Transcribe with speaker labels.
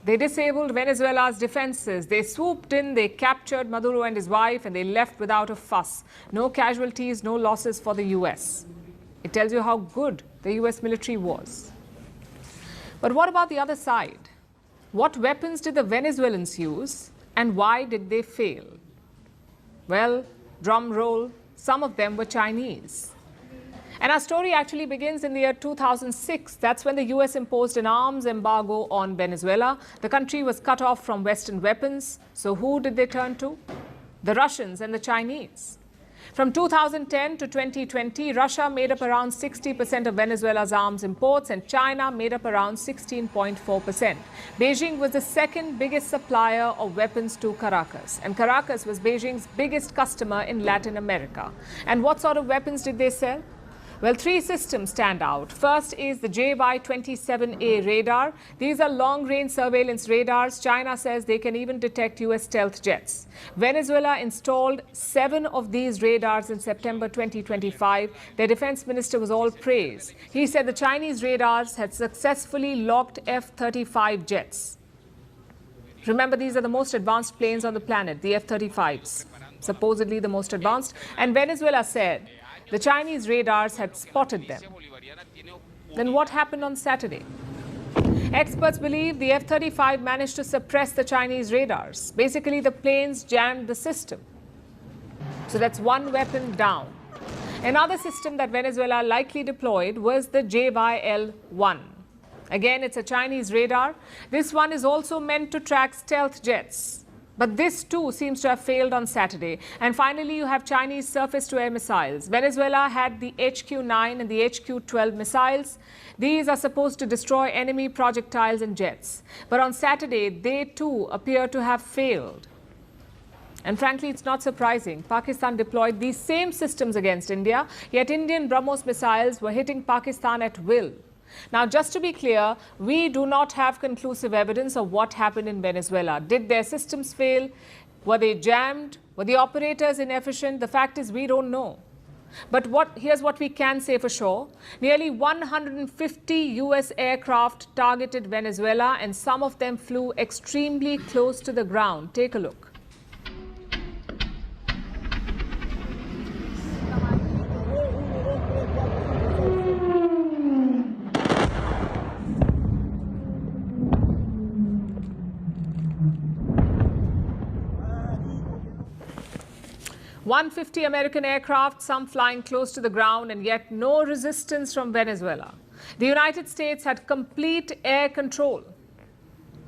Speaker 1: They disabled Venezuela's defenses. They swooped in, they captured Maduro and his wife, and they left without a fuss. No casualties, no losses for the US. It tells you how good the US military was. But what about the other side? What weapons did the Venezuelans use, and why did they fail? Well, drum roll, some of them were Chinese. And our story actually begins in the year 2006. That's when the US imposed an arms embargo on Venezuela. The country was cut off from Western weapons. So who did they turn to? The Russians and the Chinese. From 2010 to 2020, Russia made up around 60% of Venezuela's arms imports and China made up around 16.4%. Beijing was the second biggest supplier of weapons to Caracas, and Caracas was Beijing's biggest customer in Latin America. And what sort of weapons did they sell? Well, three systems stand out. First is the JY-27A radar. These are long-range surveillance radars. China says they can even detect US stealth jets. Venezuela installed 7 of these radars in September 2025. Their defense minister was all praise. He said the Chinese radars had successfully locked F-35 jets. Remember, these are the most advanced planes on the planet, the F-35s, supposedly the most advanced. And Venezuela said the Chinese radars had spotted them. Then what happened on Saturday? Experts believe the F-35 managed to suppress the Chinese radars. Basically, the planes jammed the system. So that's one weapon down. Another system that Venezuela likely deployed was the JYL-1. Again, it's a Chinese radar. This one is also meant to track stealth jets. But this too seems to have failed on Saturday. And finally, you have Chinese surface-to-air missiles. Venezuela had the HQ-9 and the HQ-12 missiles. These are supposed to destroy enemy projectiles and jets. But on Saturday, they too appear to have failed. And frankly, it's not surprising. Pakistan deployed these same systems against India, yet Indian BrahMos missiles were hitting Pakistan at will. Now, just to be clear, we do not have conclusive evidence of what happened in Venezuela. Did their systems fail? Were they jammed? Were the operators inefficient? The fact is, we don't know. But here's what we can say for sure. Nearly 150 US aircraft targeted Venezuela, and some of them flew extremely close to the ground. Take a look. .150 American aircraft, some flying close to the ground, and yet no resistance from Venezuela. The United States had complete air control.